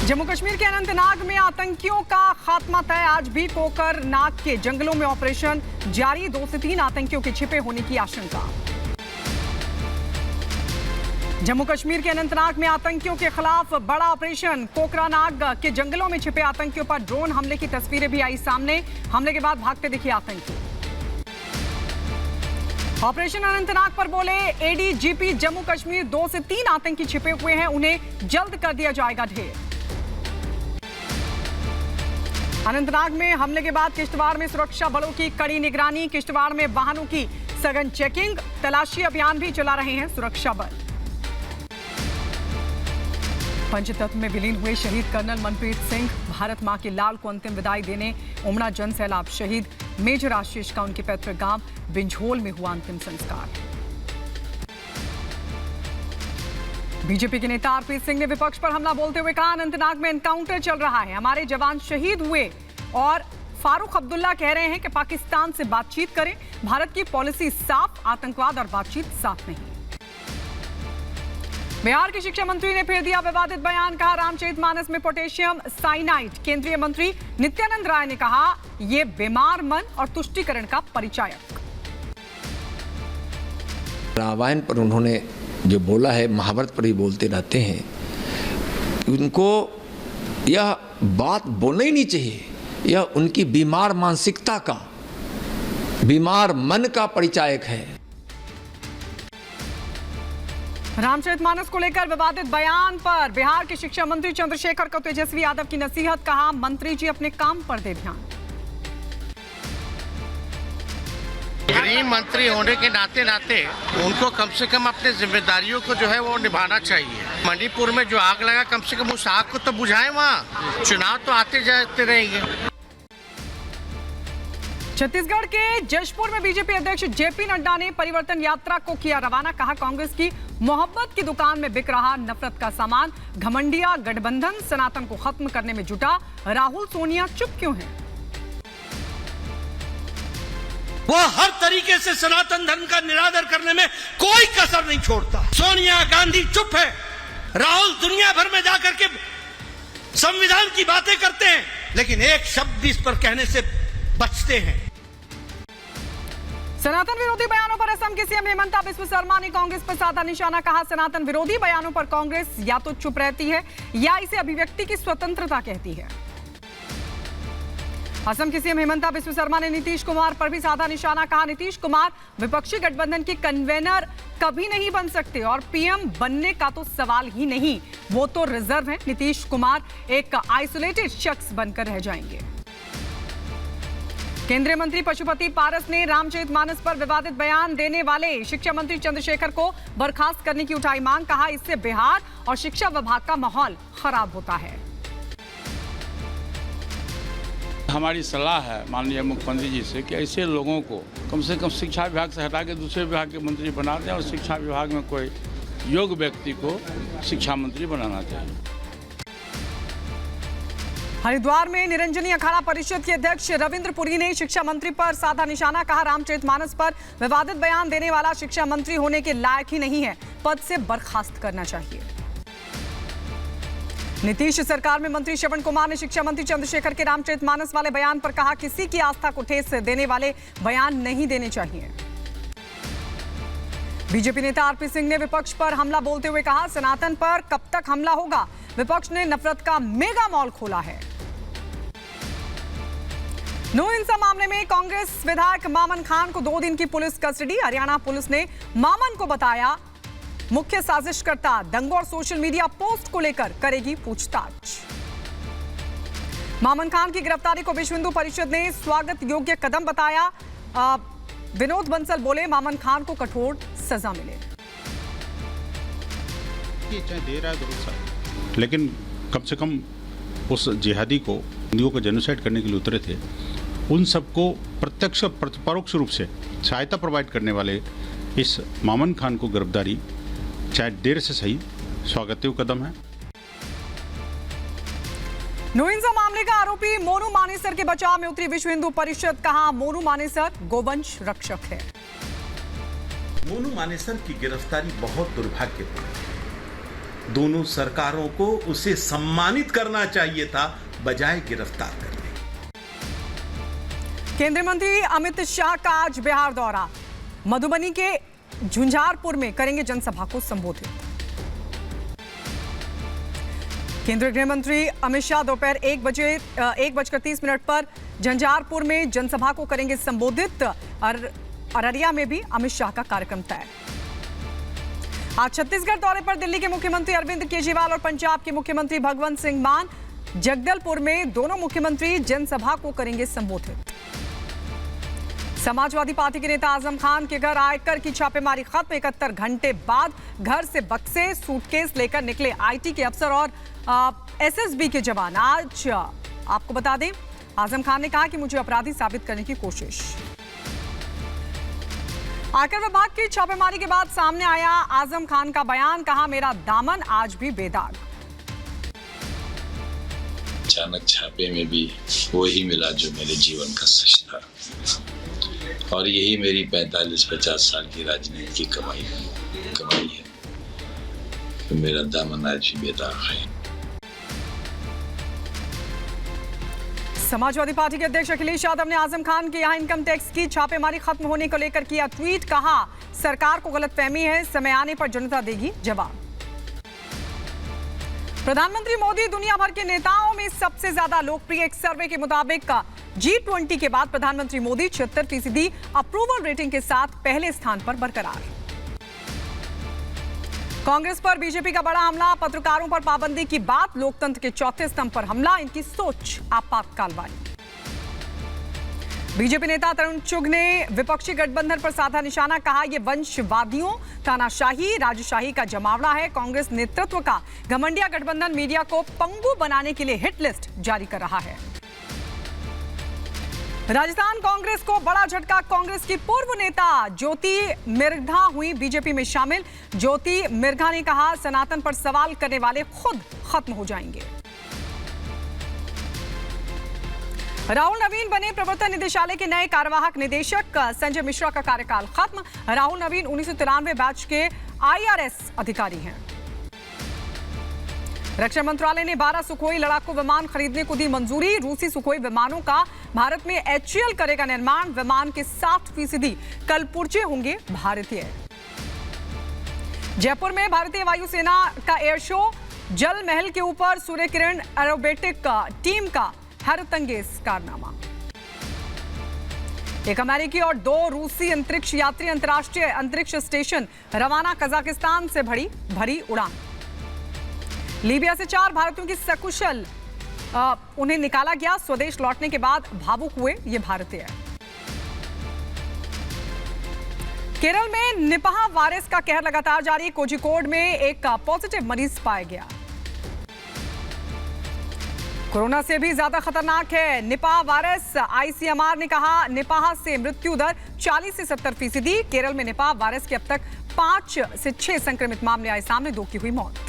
जम्मू कश्मीर के अनंतनाग में आतंकियों का खात्मा तय। आज भी कोकरनाग के जंगलों में ऑपरेशन जारी। 2 से 3 आतंकियों के छिपे होने की आशंका। जम्मू कश्मीर के अनंतनाग में आतंकियों के खिलाफ बड़ा ऑपरेशन। कोकरनाग के जंगलों में छिपे आतंकियों पर ड्रोन हमले की तस्वीरें भी आई सामने। हमले के बाद भागते दिखे आतंकी। ऑपरेशन अनंतनाग पर बोले एडीजीपी जम्मू कश्मीर, 2 से 3 आतंकी छिपे हुए हैं, उन्हें जल्द कर दिया जाएगा ढेर। अनंतनाग में हमले के बाद किश्तवाड़ में सुरक्षा बलों की कड़ी निगरानी। किश्तवाड़ में वाहनों की सघन चेकिंग, तलाशी अभियान भी चला रहे हैं सुरक्षा बल। पंचतत्व में विलीन हुए शहीद कर्नल मनप्रीत सिंह, भारत मां के लाल को अंतिम विदाई देने उमड़ा जन सैलाब। शहीद मेजर आशीष का उनके पैतृक गांव बिंझोल में हुआ अंतिम संस्कार। बीजेपी के नेता आरपी सिंह ने विपक्ष पर हमला बोलते हुए कहा, अनंतनाग में एनकाउंटर चल रहा है, हमारे जवान शहीद हुए और फारूक अब्दुल्ला कह रहे हैं कि पाकिस्तान से बातचीत करें। भारत की पॉलिसी साफ, आतंकवाद और बातचीत साफ नहीं। बिहार के शिक्षा मंत्री ने फिर दिया विवादित बयान। कहा, रामचरितमानस में पोटेशियम साइनाइड। केंद्रीय मंत्री नित्यानंद राय ने कहा, यह बीमार मन और तुष्टीकरण का परिचायक। रामायण पर उन्होंने जो बोला है, महाभारत पर ही बोलते रहते हैं। उनको यह बात बोलना ही नहीं चाहिए। यह उनकी बीमार मानसिकता का, बीमार मन का परिचायक है। रामचरितमानस को लेकर विवादित बयान पर बिहार के शिक्षा मंत्री चंद्रशेखर को तेजस्वी यादव की नसीहत। कहा, मंत्री जी अपने काम पर दे ध्यान। गृह मंत्री होने के नाते उनको कम से कम अपने जिम्मेदारियों को जो है वो निभाना चाहिए। मणिपुर में जो आग लगा, कम से कम उस आग को तो बुझाएं। वहाँ चुनाव तो आते जाते रहेंगे। छत्तीसगढ़ के जशपुर में बीजेपी अध्यक्ष जेपी नड्डा ने परिवर्तन यात्रा को किया रवाना। कहा, कांग्रेस की मोहब्बत की दुकान में बिक रहा नफरत का सामान। घमंडिया गठबंधन सनातन को खत्म करने में जुटा। राहुल सोनिया चुप क्यों हैं? वो हर तरीके से सनातन धर्म का निरादर करने में कोई कसर नहीं छोड़ता। सोनिया गांधी चुप है। राहुल दुनिया भर में जाकर के संविधान की बातें करते हैं, लेकिन एक शब्द इस पर कहने से बचते हैं। सनातन विरोधी बयानों पर असम के सीएम हेमंता बिस्वा शर्मा ने कांग्रेस पर साधा निशाना। कहा, सनातन विरोधी बयानों पर कांग्रेस या तो चुप रहती है या इसे अभिव्यक्ति की स्वतंत्रता कहती है। असम के सीएम हेमंता बिस्वा शर्मा ने नीतीश कुमार पर भी साधा निशाना। कहा, नीतीश कुमार विपक्षी गठबंधन के कन्वेनर कभी नहीं बन सकते और पीएम बनने का तो सवाल ही नहीं, वो तो रिजर्व है। नीतीश कुमार एक आइसोलेटेड शख्स बनकर रह जाएंगे। केंद्रीय मंत्री पशुपति पारस ने रामचरितमानस पर विवादित बयान देने वाले शिक्षा मंत्री चंद्रशेखर को बर्खास्त करने की उठाई मांग। कहा, इससे बिहार और शिक्षा विभाग का माहौल खराब होता है। हमारी सलाह है माननीय मुख्यमंत्री जी से कि ऐसे लोगों को कम से कम शिक्षा विभाग से हटा के दूसरे विभाग के मंत्री बना दें और शिक्षा विभाग में कोई योग्य व्यक्ति को शिक्षा मंत्री बनाना चाहिए। हरिद्वार में निरंजनी अखाड़ा परिषद के अध्यक्ष रविंद्र पुरी ने शिक्षा मंत्री पर साधा निशाना। कहा, रामचरितमानस पर विवादित बयान देने वाला शिक्षा मंत्री होने के लायक ही नहीं है, पद से बर्खास्त करना चाहिए। नीतीश सरकार में मंत्री श्रवण कुमार ने शिक्षा मंत्री चंद्रशेखर के रामचरितमानस वाले बयान पर कहा, किसी की आस्था को ठेस देने वाले बयान नहीं देने चाहिए। बीजेपी नेता आरपी सिंह ने विपक्ष पर हमला बोलते हुए कहा, सनातन पर कब तक हमला होगा? विपक्ष ने नफरत का मेगा मॉल खोला है। नो हिंसा मामले में कांग्रेस विधायक मामन खान को 2 दिन की पुलिस कस्टडी। हरियाणा पुलिस ने मामन को बताया मुख्य साजिशकर्ता। दंगों और सोशल मीडिया पोस्ट को लेकर करेगी पूछताछ। मामन खान की गिरफ्तारी को विश्व हिंदू परिषद ने स्वागत योग्य कदम बताया। विनोद बंसल बोले, मामन खान को कठोर सजा मिले। दे रहा है, लेकिन कम से कम उस जिहादी को, हिंदुओं को जेनोसाइड करने के लिए उतरे थे, उन सबको प्रत्यक्ष परोक्ष रूप से सहायता प्रोवाइड करने वाले इस मामन खान को गिरफ्तारी चाहे देर से सही स्वागत कदम है। नो हिंसा मामले का आरोपी मोनू मानेसर के बचाव में उतरी विश्व हिंदू परिषद। कहा, मोनू मानेसर गोवंश रक्षक है। मोनू मानेसर की गिरफ्तारी बहुत दुर्भाग्यपूर्ण है। दोनों सरकारों को उसे सम्मानित करना चाहिए था, बजाय गिरफ्तार करने। केंद्रीय मंत्री अमित शाह का आज बिहार दौरा। मधुबनी के झुंझारपुर में करेंगे जनसभा को संबोधित। केंद्रीय गृह मंत्री अमित शाह दोपहर 1:30 पर झंझारपुर में जनसभा को करेंगे संबोधित। और अररिया में भी अमित शाह का कार्यक्रम तय। आज छत्तीसगढ़ दौरे पर दिल्ली के मुख्यमंत्री अरविंद केजरीवाल और पंजाब के मुख्यमंत्री भगवंत सिंह मान। जगदलपुर में दोनों मुख्यमंत्री जनसभा को करेंगे संबोधित। समाजवादी पार्टी के नेता आजम खान के घर आयकर की छापेमारी खत्म। 71 घंटे बाद घर से बक्से सूटकेस लेकर निकले आईटी के अफसर और एसएसबी के जवान। आज आपको बता दें, आजम खान ने कहा कि मुझे अपराधी साबित करने की कोशिश। आयकर विभाग की छापेमारी के बाद सामने आया आजम खान का बयान। कहा, मेरा दामन आज भी बेदाग। अचानक छापे में भी वही मिला जो मेरे जीवन का सच था, और यही मेरी 45-50 साल की राजनीति की कमाई है। तो मेरा दामन आज भी बेदाग है। समाजवादी पार्टी के अध्यक्ष अखिलेश यादव ने आजम खान के यहां इनकम टैक्स की छापेमारी खत्म होने को लेकर किया ट्वीट। कहा, सरकार को गलतफहमी है, समय आने पर जनता देगी जवाब। प्रधानमंत्री मोदी दुनिया भर के नेताओं में सबसे ज्यादा लोकप्रिय। एक सर्वे के मुताबिक G20 के बाद प्रधानमंत्री मोदी 76% अप्रूवल रेटिंग के साथ पहले स्थान पर बरकरार। कांग्रेस पर बीजेपी का बड़ा हमला। पत्रकारों पर पाबंदी की बात। लोकतंत्र के चौथे स्तंभ पर हमला। इनकी सोच आपातकाल वाली। बीजेपी नेता तरुण चुग ने विपक्षी गठबंधन पर साधा निशाना। कहा, यह वंशवादियों, तानाशाही, राजशाही का जमावड़ा है। कांग्रेस नेतृत्व का घमंडिया गठबंधन मीडिया को पंगु बनाने के लिए हिट लिस्ट जारी कर रहा है। राजस्थान कांग्रेस को बड़ा झटका। कांग्रेस की पूर्व नेता ज्योति मिर्घा हुई बीजेपी में शामिल। ज्योति मिर्घा ने कहा, सनातन पर सवाल करने वाले खुद खत्म हो जाएंगे। राहुल नवीन बने प्रवर्तन निदेशालय के नए कार्यवाहक निदेशक। संजय मिश्रा का कार्यकाल खत्म। राहुल नवीन 1993 बैच के IRS अधिकारी हैं। रक्षा मंत्रालय ने 12 सुखोई लड़ाकू विमान खरीदने को दी मंजूरी। रूसी सुखोई विमानों का भारत में HAL करेगा निर्माण। विमान के 60% कल पुर्जे होंगे भारतीय। जयपुर में भारतीय वायुसेना का एयर शो। जल महल के ऊपर सूर्य किरण एरोबेटिक टीम का हैरतअंगेज कारनामा। एक अमेरिकी और 2 रूसी अंतरिक्ष यात्री अंतर्राष्ट्रीय अंतरिक्ष स्टेशन रवाना। कजाकिस्तान से भरी उड़ान। लीबिया से 4 भारतीयों की सकुशल उन्हें निकाला गया। स्वदेश लौटने के बाद भावुक हुए ये भारतीय। केरल में निपाह वायरस का कहर लगातार जारी। कोझिकोड में एक पॉजिटिव मरीज पाया गया। कोरोना से भी ज्यादा खतरनाक है निपाह वायरस। ICMR ने कहा, निपाह से मृत्यु दर 40 से 70%। केरल में निपाह वायरस के अब तक 5 से 6 संक्रमित मामले आए सामने, 2 की हुई मौत।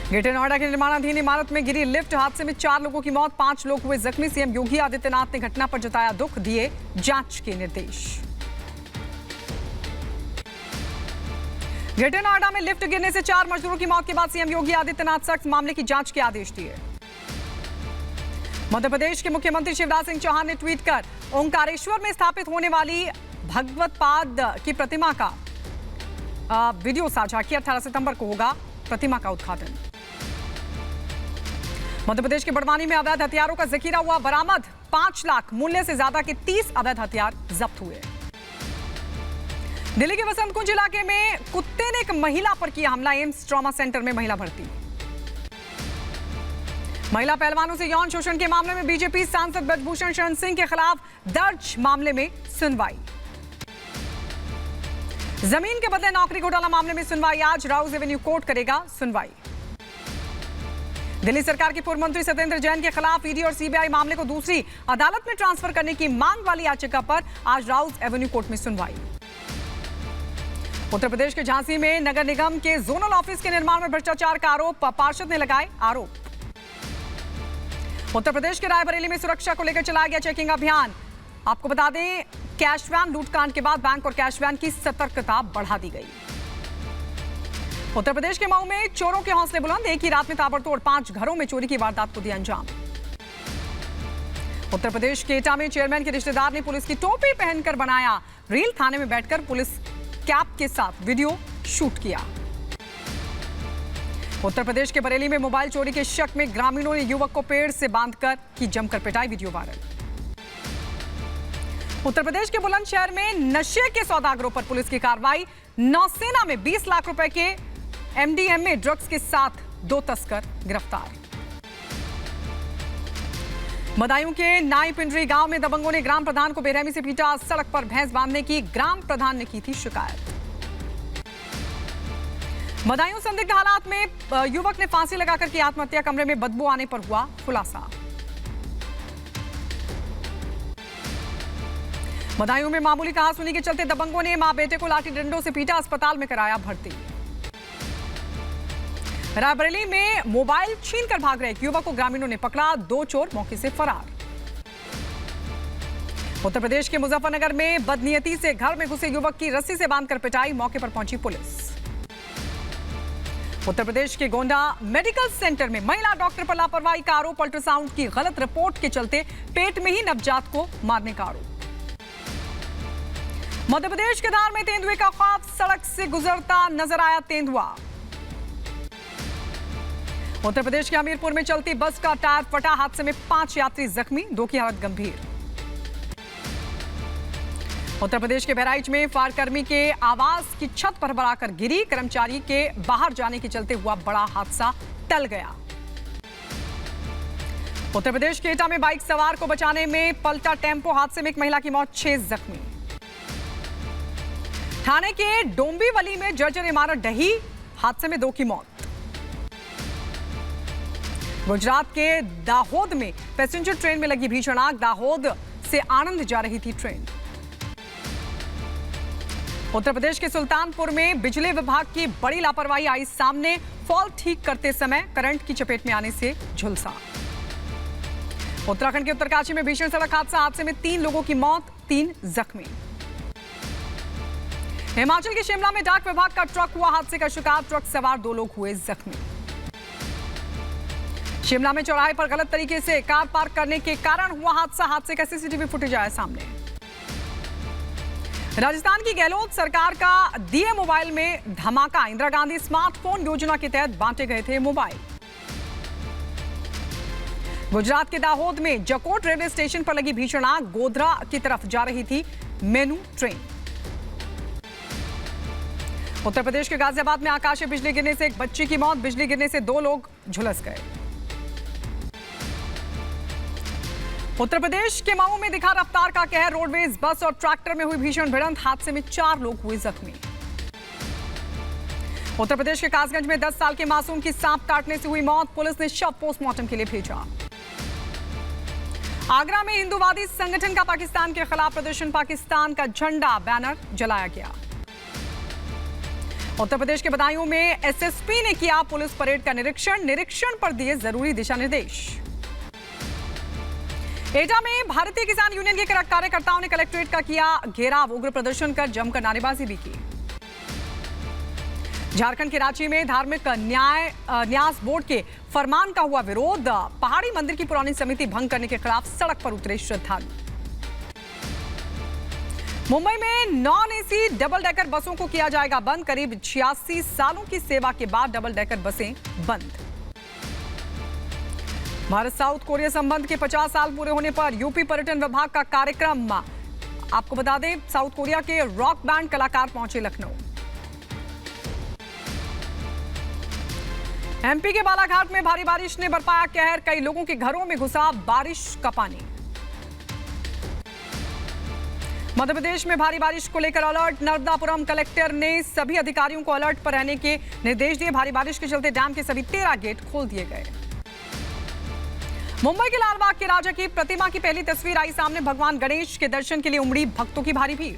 ग्रेटर नोएडा के निर्माणाधीन इमारत में गिरी लिफ्ट। हादसे में 4 लोगों की मौत, 5 लोग हुए जख्मी। सीएम योगी आदित्यनाथ ने घटना पर जताया दुख, दिए जांच के निर्देश। ग्रेटर नोएडा में लिफ्ट गिरने से 4 मजदूरों की मौत के बाद सीएम योगी आदित्यनाथ सख्त मामले की जांच के आदेश दिए। मध्य प्रदेश के मुख्यमंत्री शिवराज सिंह चौहान ने ट्वीट कर ओंकारेश्वर में स्थापित होने वाली भगवत पाद की प्रतिमा का वीडियो साझा किया। 18 सितंबर को होगा प्रतिमा का उद्घाटन। मध्य प्रदेश के बड़वानी में अवैध हथियारों का जखीरा हुआ बरामद। 5 लाख मूल्य से ज्यादा के 30 अवैध हथियार जब्त हुए। दिल्ली के वसंत कुंज इलाके में कुत्ते ने एक महिला पर किया हमला। एम्स ट्रॉमा सेंटर में महिला भर्ती। महिला पहलवानों से यौन शोषण के मामले में बीजेपी सांसद ब्रजभूषण शरण सिंह के खिलाफ दर्ज मामले में सुनवाई। जमीन के बदले नौकरी घोटाला मामले में सुनवाई आज। राउज एवेन्यू कोर्ट करेगा सुनवाई। दिल्ली सरकार के पूर्व मंत्री सत्येंद्र जैन के खिलाफ ईडी और सीबीआई मामले को दूसरी अदालत में ट्रांसफर करने की मांग वाली याचिका पर आज राउज एवेन्यू कोर्ट में सुनवाई। उत्तर प्रदेश के झांसी में नगर निगम के जोनल ऑफिस के निर्माण में भ्रष्टाचार का आरोप, पार्षद ने लगाए आरोप। उत्तर प्रदेश के रायबरेली में सुरक्षा को लेकर चलाया गया चेकिंग अभियान। आपको बता दें, कैश वैन लूटकांड के बाद बैंक और कैश वैन की सतर्कता बढ़ा दी गई। उत्तर प्रदेश के मऊ में चोरों के हौसले बुलंद, एक ही रात में ताबड़तोड़ 5 घरों में चोरी की वारदात को दिया अंजाम। उत्तर प्रदेश के एटा में चेयरमैन के रिश्तेदार ने पुलिस की टोपी पहनकर बनाया रील, थाने में बैठकर पुलिस कैप के साथ वीडियो शूट किया। उत्तर प्रदेश के बरेली में मोबाइल चोरी के शक में ग्रामीणों ने युवक को पेड़ से बांधकर की जमकर पिटाई, वीडियो वायरल। उत्तर प्रदेश के बुलंदशहर में नशे के सौदागरों पर पुलिस की कार्रवाई, नौसेना में 20 लाख रुपए के MDMA ड्रग्स के साथ 2 तस्कर गिरफ्तार। बदायूं के नाई पिंडरी गांव में दबंगों ने ग्राम प्रधान को बेरहमी से पीटा, सड़क पर भैंस बांधने की ग्राम प्रधान ने की थी शिकायत। बदायूं संदिग्ध हालात में युवक ने फांसी लगाकर की आत्महत्या, कमरे में बदबू आने पर हुआ खुलासा। बदायूं में मामूली कहासुनी के चलते दबंगों ने मां बेटे को लाठी डंडों से पीटा, अस्पताल में कराया भर्ती। रायबरेली में मोबाइल छीनकर भाग रहे एक युवक को ग्रामीणों ने पकड़ा, 2 चोर मौके से फरार। उत्तर प्रदेश के मुजफ्फरनगर में बदनीयती से घर में घुसे युवक की रस्सी से बांधकर पिटाई, मौके पर पहुंची पुलिस। उत्तर प्रदेश के गोंडा मेडिकल सेंटर में महिला डॉक्टर पर लापरवाही का आरोप, अल्ट्रासाउंड की गलत रिपोर्ट के चलते पेट में ही नवजात को मारने का आरोप। मध्य प्रदेश के धार में तेंदुए का खौफ, सड़क से गुजरता नजर आया तेंदुआ। उत्तर प्रदेश के हमीरपुर में चलती बस का टायर फटा, हादसे में 5 यात्री जख्मी, 2 की हालत गंभीर। उत्तर प्रदेश के बहराइच में फायरकर्मी के आवास की छत पर भराकर गिरी, कर्मचारी के बाहर जाने के चलते हुआ बड़ा हादसा टल गया। उत्तर प्रदेश के एटा में बाइक सवार को बचाने में पलटा टेम्पो, हादसे में एक महिला की मौत, 6 जख्मी। ठाणे के डोंबिवली में जर्जर इमारत ढही, हादसे में 2 की मौत। गुजरात के दाहोद में पैसेंजर ट्रेन में लगी भीषण आग, दाहोद से आणंद जा रही थी ट्रेन। उत्तर प्रदेश के सुल्तानपुर में बिजली विभाग की बड़ी लापरवाही आई सामने, फॉल्ट ठीक करते समय करंट की चपेट में आने से झुलसा। उत्तराखंड के उत्तरकाशी में भीषण सड़क हादसा, हादसे में 3 लोगों की मौत, 3 जख्मी। हिमाचल के शिमला में डाक विभाग का ट्रक हुआ हादसे का शिकार, ट्रक सवार 2 लोग हुए जख्मी। शिमला में चौराहे पर गलत तरीके से कार पार्क करने के कारण हुआ हादसा, हादसे का सीसीटीवी फुटेज आया सामने। राजस्थान की गहलोत सरकार का दिए मोबाइल में धमाका, इंदिरा गांधी स्मार्टफोन योजना के तहत बांटे गए थे मोबाइल। गुजरात के दाहोद में जकोट रेलवे स्टेशन पर लगी भीषण आग, गोधरा की तरफ जा रही थी मेनू ट्रेन। उत्तर प्रदेश के गाजियाबाद में आकाशीय बिजली गिरने से एक बच्ची की मौत, बिजली गिरने से 2 लोग झुलस गए। उत्तर प्रदेश के मऊ में दिखा रफ्तार का कहर, रोडवेज बस और ट्रैक्टर में हुई भीषण भिड़ंत, हादसे में 4 लोग हुए जख्मी। उत्तर प्रदेश के कासगंज में 10 साल के मासूम की सांप काटने से हुई मौत, पुलिस ने शव पोस्टमार्टम के लिए भेजा। आगरा में हिंदूवादी संगठन का पाकिस्तान के खिलाफ प्रदर्शन, पाकिस्तान का झंडा बैनर जलाया गया। उत्तर प्रदेश के बदायूं में एसएसपी ने किया पुलिस परेड का निरीक्षण पर दिए जरूरी दिशा निर्देश। एटा में भारतीय किसान यूनियन के कार्यकर्ताओं ने कलेक्ट्रेट का किया घेराव, उग्र प्रदर्शन कर जमकर नारेबाजी भी की। झारखंड के रांची में धार्मिक न्यास बोर्ड के फरमान का हुआ विरोध, पहाड़ी मंदिर की पुरानी समिति भंग करने के खिलाफ सड़क पर उतरे श्रद्धालु। मुंबई में नॉन एसी डबल डेकर बसों को किया जाएगा बंद, करीब 86 सालों की सेवा के बाद डबल डेकर बसें बंद। भारत साउथ कोरिया संबंध के 50 साल पूरे होने पर यूपी पर्यटन विभाग का कार्यक्रम, आपको बता दें साउथ कोरिया के रॉक बैंड कलाकार पहुंचे लखनऊ। एमपी के बालाघाट में भारी बारिश ने बरपाया कहर, कई लोगों के घरों में घुसा बारिश का पानी। मध्य प्रदेश में भारी बारिश को लेकर अलर्ट, नर्मदापुरम कलेक्टर ने सभी अधिकारियों को अलर्ट पर रहने के निर्देश दिए। भारी बारिश के चलते डैम के सभी 13 गेट खोल दिए गए। मुंबई के लालबाग के राजा की प्रतिमा की पहली तस्वीर आई सामने, भगवान गणेश के दर्शन के लिए उमड़ी भक्तों की भारी भीड़।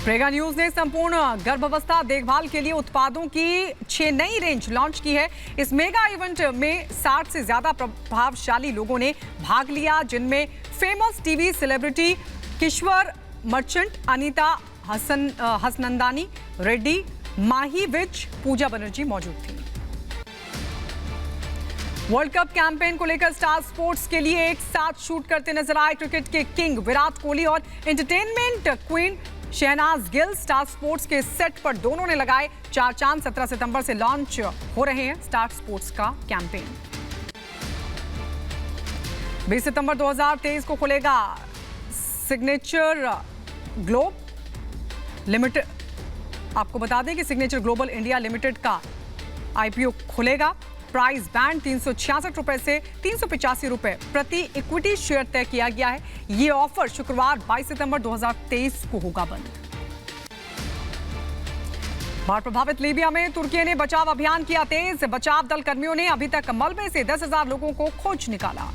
प्रेगा न्यूज ने संपूर्ण गर्भावस्था देखभाल के लिए उत्पादों की 6 नई रेंज लॉन्च की है। इस मेगा इवेंट में 60 से ज्यादा प्रभावशाली लोगों ने भाग लिया, जिनमें famous TV celebrity Kishwar Merchant, Anita Hassanandani Reddy, Mahi Vij, Pooja Banerjee मौजूद थी। वर्ल्ड कप कैंपेन को लेकर स्टार स्पोर्ट्स के लिए एक साथ शूट करते नजर आए क्रिकेट के किंग विराट कोहली और entertainment queen Shehnaaz Gill. Star Sports के सेट पर दोनों ने लगाए 4 चांद। 17 सितंबर से लॉन्च हो रहे हैं स्टार स्पोर्ट्स का कैंपेन। 20 सितंबर 2023 को खुलेगा सिग्नेचर ग्लोब लिमिटेड। आपको बता दें कि सिग्नेचर ग्लोबल इंडिया लिमिटेड का आईपीओ खुलेगा। प्राइस बैंड 366 रुपए से 385 रुपए प्रति इक्विटी शेयर तय किया गया है। ये ऑफर शुक्रवार 22 सितंबर 2023 को होगा बंद। बाढ़ प्रभावित लीबिया में तुर्की ने बचाव अभियान किया तेज। बचाव दल कर्मियों ने अभी तक मलबे से 10,000 लोगों को खोज निकाला।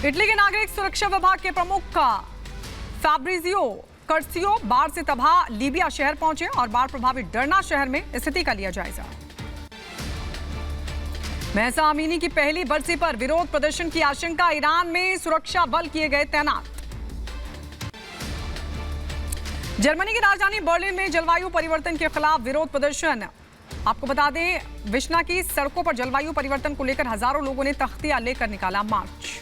इटली के नागरिक सुरक्षा विभाग के प्रमुख फैब्रिजियो कर्सियो बाढ़ से तबाह लीबिया शहर पहुंचे और बाढ़ प्रभावित डरना शहर में स्थिति का लिया जायजा। महसा अमीनी की पहली बरसी पर विरोध प्रदर्शन की आशंका। ईरान में सुरक्षा बल किए गए तैनात। जर्मनी की राजधानी बर्लिन में जलवायु परिवर्तन के खिलाफ विरोध प्रदर्शन। आपको बता दें, विश्ना की सड़कों पर जलवायु परिवर्तन को लेकर हजारों लोगों ने तख्तियां लेकर निकाला मार्च।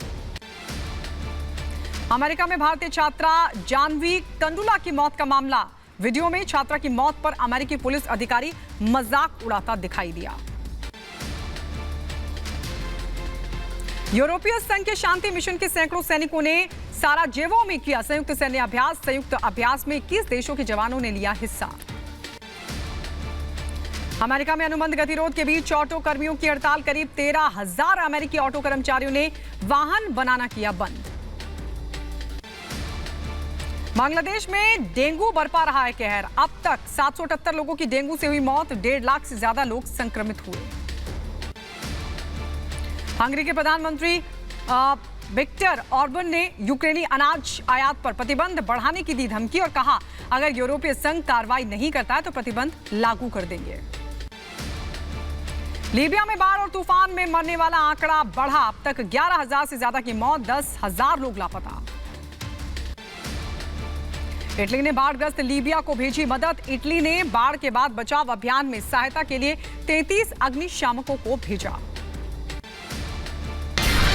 अमेरिका में भारतीय छात्रा जानवी कंडुला की मौत का मामला। वीडियो में छात्रा की मौत पर अमेरिकी पुलिस अधिकारी मजाक उड़ाता दिखाई दिया। यूरोपीय संघ के शांति मिशन के सैकड़ों सैनिकों ने साराजेवो में किया संयुक्त सैन्य अभ्यास। संयुक्त अभ्यास में 21 देशों के जवानों ने लिया हिस्सा। अमेरिका में अनुबंध गतिरोध के बीच ऑटो कर्मियों की हड़ताल। करीब 13,000 अमेरिकी ऑटो कर्मचारियों ने वाहन बनाना किया बंद। बांग्लादेश में डेंगू बरपा रहा है कहर। अब तक 778 लोगों की डेंगू से हुई मौत। 1.5 लाख से ज्यादा लोग संक्रमित हुए। हंगरी के प्रधानमंत्री विक्टर ऑर्बन ने यूक्रेनी अनाज आयात पर प्रतिबंध बढ़ाने की दी धमकी और कहा, अगर यूरोपीय संघ कार्रवाई नहीं करता है तो प्रतिबंध लागू कर देंगे। लीबिया में बाढ़ और तूफान में मरने वाला आंकड़ा बढ़ा। अब तक 11,000 से ज्यादा की मौत, 10,000 लोग लापता। इटली ने बाढ़ग्रस्त लीबिया को भेजी मदद। इटली ने बाढ़ के बाद बचाव अभियान में सहायता के लिए 33 अग्निशामकों को भेजा।